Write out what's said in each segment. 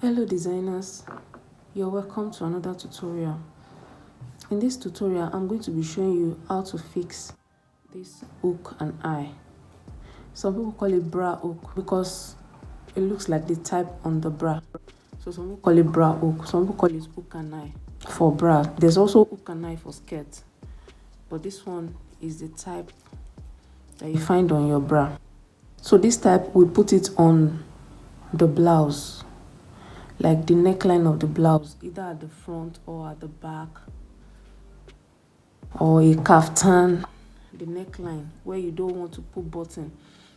Hello designers, you're welcome to another tutorial. In this tutorial, I'm going to be showing you how to fix this hook and eye. Some people call it bra hook because it looks like the type on the bra. So some people call it bra hook, some people call it hook and eye for bra. There's also hook and eye for skirt, but this one is the type that you find on your bra. So this type, we put it on the blouse, like the neckline of the blouse, either at the front or at the back, or a kaftan, the neckline where you don't want to put button.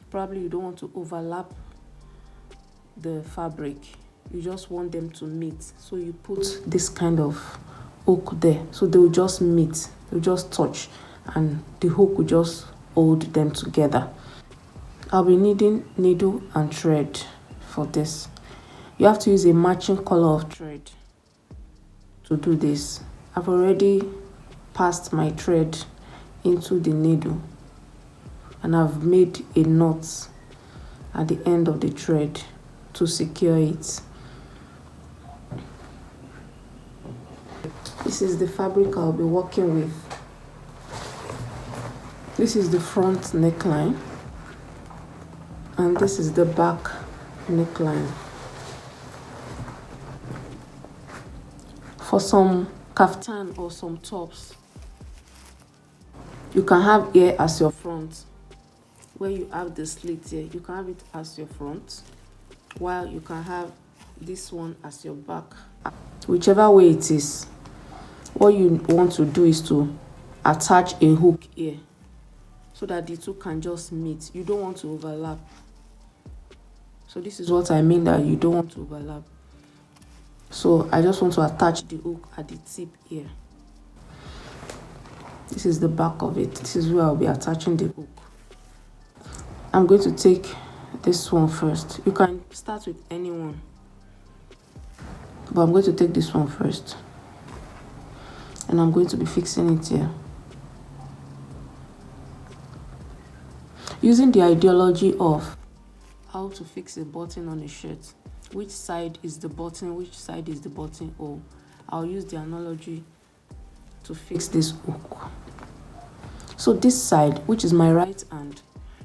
Probably you don't want to overlap the fabric, you just want them to meet, so you put this kind of hook there, so they will just meet, they'll just touch, and the hook will just hold them together. I'll be needing needle and thread for this. You have to use a matching color of thread to do this. I've already passed my thread into the needle and I've made a knot at the end of the thread to secure it. This is the fabric I'll be working with. This is the front neckline and this is the back neckline. For some kaftan or some tops, you can have here as your front. Where you have the slit here, you can have it as your front, while you can have this one as your back. Whichever way it is, what you want to do is to attach a hook here so that the two can just meet. You don't want to overlap. So this is what I mean that you don't want to overlap. So I just want to attach the hook at the tip here. This is the back of it. This is where I'll be attaching the hook. I'm going to take this one first. You can start with any one, but I'm going to take this one first. And I'm going to be fixing it here. Using the ideology of how to fix a button on a shirt. Which side is the button, which side is the buttonhole? I'll use the analogy to fix this hook. So this side, which is my right hand,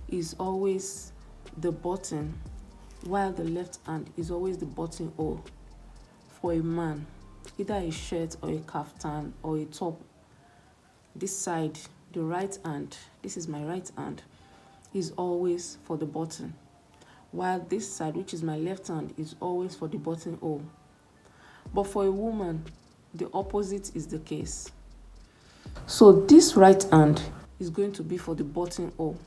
is always the button, while the left hand is always the buttonhole. For a man, either a shirt or a kaftan or a top, this side, the right hand, this is my right hand, is always for the button, while this side, which is my left hand, is always for the buttonhole. But for a woman, the opposite is the case. So this right hand is going to be for the buttonhole,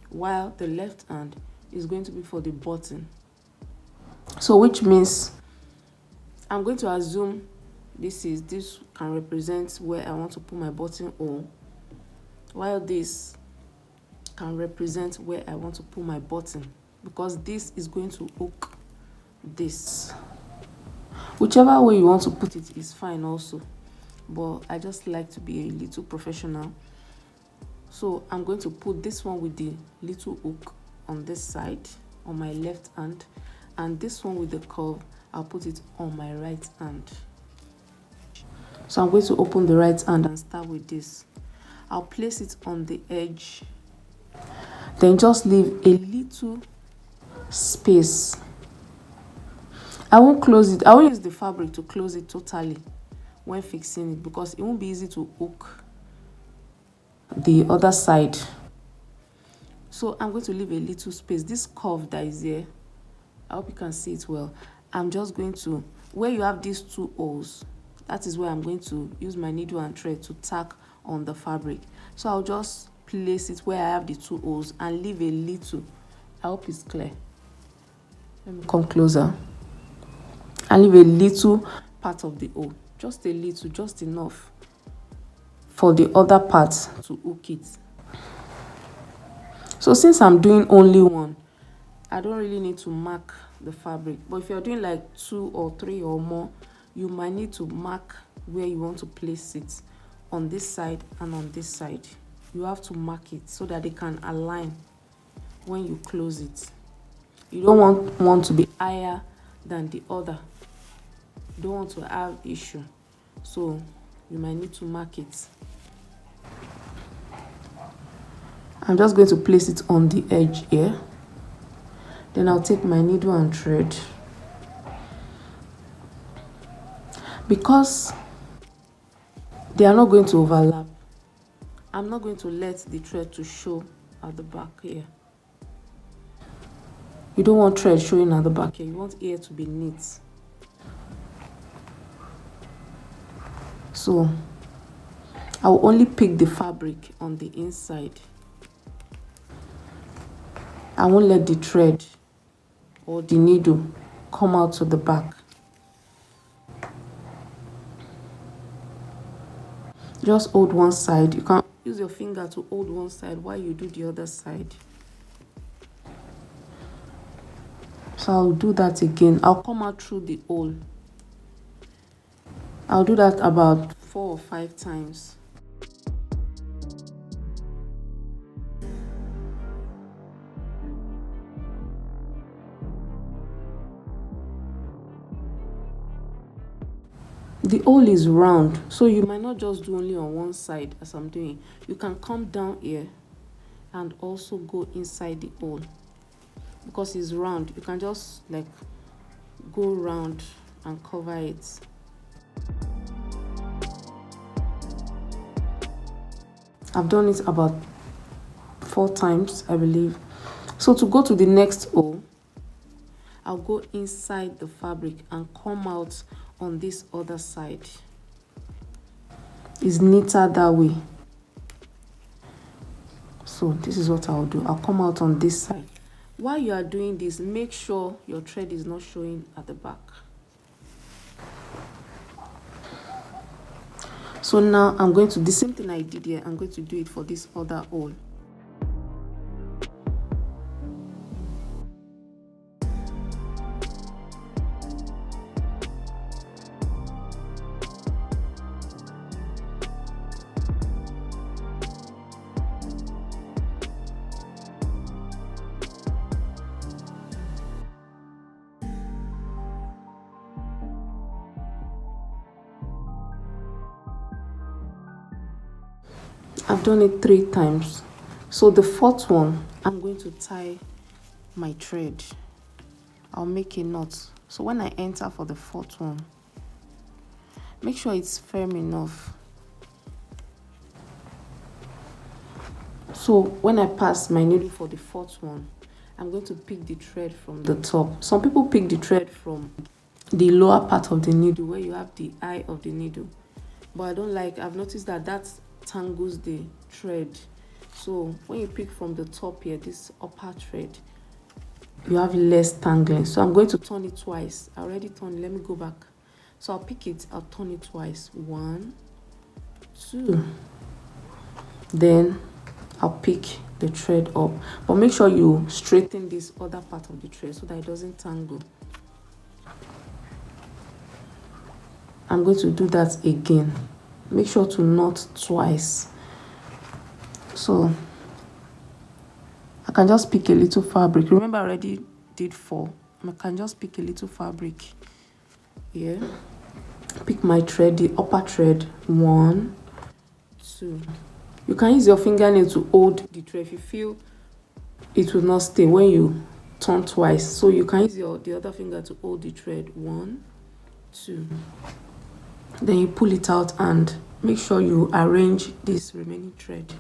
while the left hand is going to be for the button. So which means I'm going to assume this can represent where I want to put my buttonhole, while this can represent where I want to put my button, because this is going to hook this. Whichever way you want to put it is fine also, but I just like to be a little professional. So I'm going to put this one with the little hook on this side, on my left hand, and this one with the curve, I'll put it on my right hand. So I'm going to open the right hand and start with this. I'll place it on the edge, then just leave a little space. I won't close it. I won't use the fabric to close it totally when fixing it, because it won't be easy to hook the other side. So I'm going to leave a little space. This curve that is here, I hope you can see it well. I'm just going to, where you have these two holes, that is where I'm going to use my needle and thread to tack on the fabric. So I'll just place it where I have the two holes and leave a little. I hope it's clear. Let me come closer. And leave a little part of the hole, just a little, just enough for the other part to hook it. So since I'm doing only one, I don't really need to mark the fabric. But if you're doing like 2 or 3 or more, you might need to mark where you want to place it, on this side and on this side. You have to mark it so that they can align when you close it. You don't want one to be higher than the other. You don't want to have issue, so you might need to mark it. I'm just going to place it on the edge here. Then I'll take my needle and thread. Because they are not going to overlap, I'm not going to let the thread to show at the back here. You don't want thread showing at the back here. You want ear to be neat. So I will only pick the fabric on the inside. I won't let the thread or the needle come out to the back. Just hold one side. You can use your finger to hold one side while you do the other side. So I'll do that again. I'll come out through the hole. I'll do that about 4 or 5 times. The hole is round, so you might not just do only on one side as I'm doing. You can come down here and also go inside the hole. Because it's round, you can just like go round and cover it. I've done it about 4 times, I believe. So to go to the next hole, I'll go inside the fabric and come out on this other side. It's neater that way. So this is what I'll do. I'll come out on this side. While you are doing this, make sure your thread is not showing at the back. So now I'm going to do the same thing I did here. I'm going to do it for this other hole. I've done it 3 times. So the 4th one, I'm going to tie my thread. I'll make a knot. So when I enter for the 4th one, make sure it's firm enough. So when I pass my needle for the 4th one, I'm going to pick the thread from the top. Some people pick the thread from the lower part of the needle where you have the eye of the needle. But I don't like, I've noticed that tangles the thread. So when you pick from the top here, this upper thread, you have less tangling. So I'm going to turn it twice. I already turned it. Let me go back. So I'll pick it, I'll turn it twice. 1, 2. Then I'll pick the thread up. But make sure you straighten this other part of the thread so that it doesn't tangle. I'm going to do that again. Make sure to knot twice. So I can just pick a little fabric. Remember I already did 4. I can just pick a little fabric here. Pick my thread, the upper thread. 1, 2. You can use your fingernail to hold the thread if you feel it will not stay when you turn twice. So you can use the other finger to hold the thread. 1, 2. Then you pull it out and make sure you arrange this remaining thread.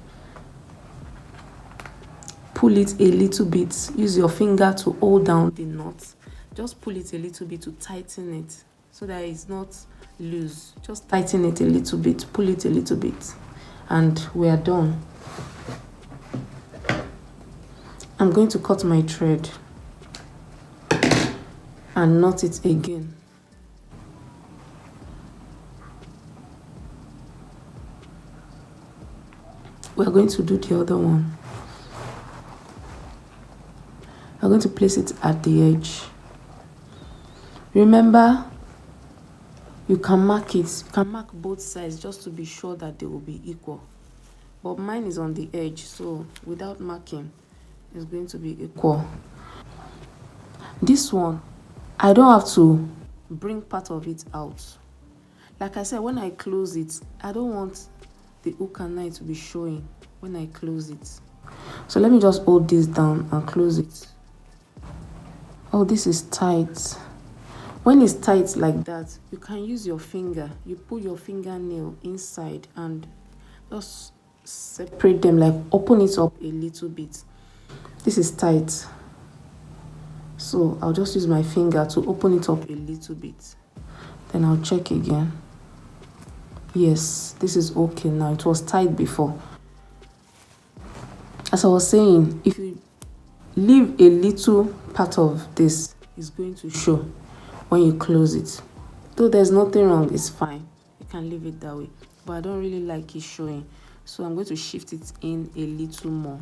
Pull it a little bit. Use your finger to hold down the knot. Just pull it a little bit to tighten it so that it's not loose. Just tighten it a little bit. Pull it a little bit. And we are done. I'm going to cut my thread and knot it again. We're going to do the other one. I'm going to place it at the edge. Remember, you can mark it. You can mark both sides just to be sure that they will be equal. But mine is on the edge, so without marking, it's going to be equal. This one, I don't have to bring part of it out. Like I said, when I close it, I don't want the hook and eye to be showing when I close it. So let me just hold this down and close it. Oh, this is tight. When it's tight like that, you can use your finger. You put your fingernail inside and just separate them, like open it up a little bit. This is tight, so I'll just use my finger to open it up a little bit. Then I'll check again. Yes, this is okay now. It was tight before. As I was saying, if you leave a little part of this, it's going to show when you close it. Though there's nothing wrong, it's fine. You can leave it that way. But I don't really like it showing, so I'm going to shift it in a little more.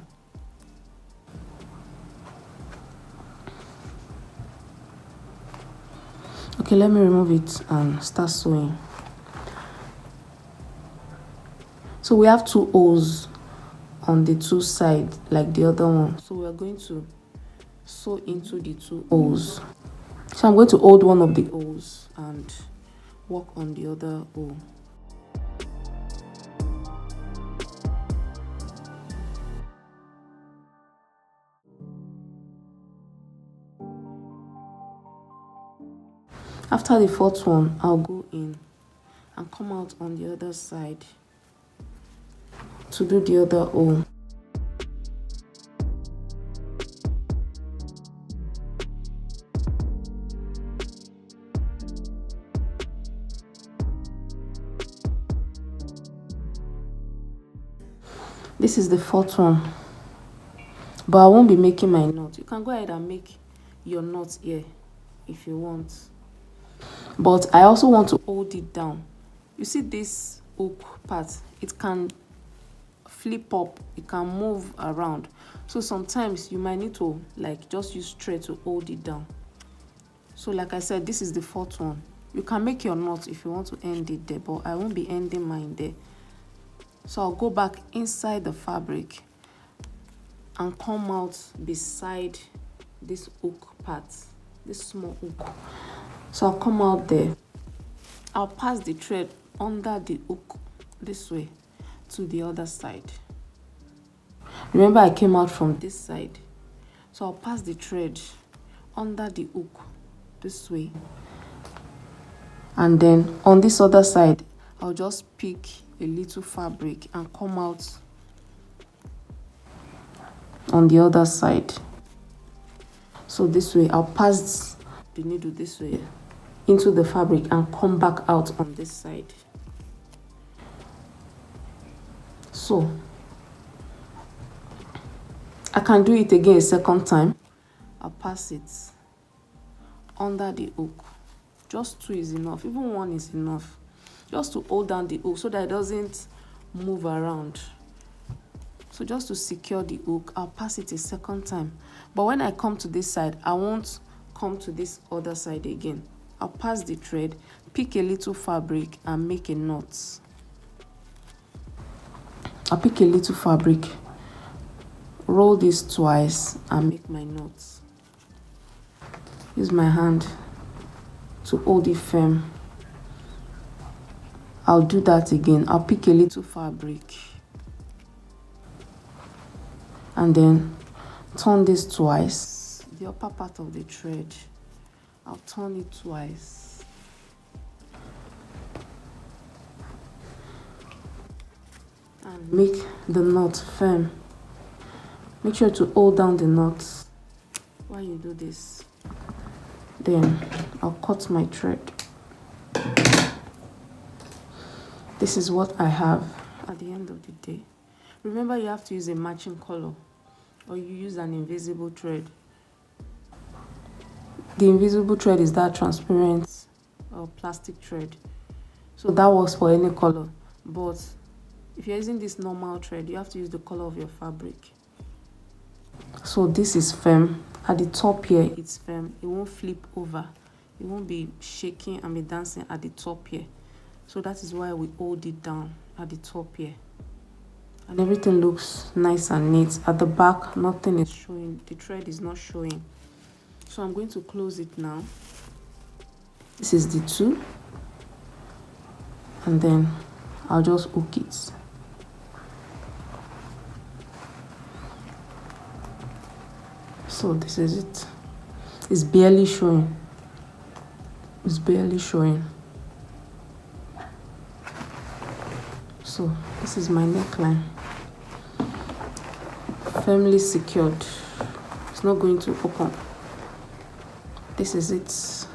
Okay, let me remove it and start sewing. So we have 2 holes on the 2 sides like the other one. So we're going to sew into the 2 holes. So I'm going to hold one of the holes and work on the other hole. After the 4th one, I'll go in and come out on the other side to do the other hole. This is the 4th one, but I won't be making my knot. You can go ahead and make your knot here if you want, but I also want to hold it down. You see this hook part, it can flip up, it can move around, so sometimes you might need to like just use thread to hold it down. So like I said, this is the 4th one. You can make your knot if you want to end it there, but I won't be ending mine there. So I'll go back inside the fabric and come out beside this hook part, this small hook. So I'll come out there. I'll pass the thread under the hook this way to the other side. Remember, I came out from this side, so I'll pass the thread under the hook this way, and then on this other side I'll just pick a little fabric and come out on the other side. So this way I'll pass the needle this way into the fabric and come back out on this side. So I can do it again a second time. I'll pass it under the hook. Just 2 is enough, even 1 is enough, just to hold down the hook so that it doesn't move around. So just to secure the hook, I'll pass it a second time. But when I come to this side, I won't come to this other side again. I'll pass the thread, pick a little fabric and make a knot. I'll pick a little fabric, roll this twice and make my knots. Use my hand to hold it firm. I'll do that again. I'll pick a little fabric and then turn this twice. The upper part of the thread, I'll turn it twice. And make the knot firm. Make sure to hold down the knot while you do this. Then I'll cut my thread. This is what I have at the end of the day. Remember, you have to use a matching color, or you use an invisible thread. The invisible thread is that transparent or plastic thread, so that works for any color. But if you're using this normal thread, you have to use the color of your fabric. So this is firm. At the top here, it's firm. It won't flip over. It won't be shaking and be dancing at the top here. So that is why we hold it down at the top here. And everything looks nice and neat. At the back, nothing is showing. The thread is not showing. So I'm going to close it now. This is the 2, and then I'll just hook it. So this is it. It's barely showing. It's barely showing. So this is my neckline. Firmly secured. It's not going to open. This is it.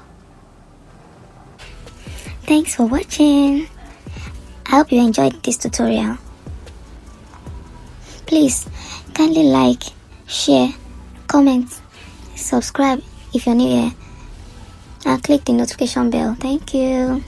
Thanks for watching. I hope you enjoyed this tutorial. Please kindly like, share, comment, subscribe if you're new here, and click the notification bell. Thank you.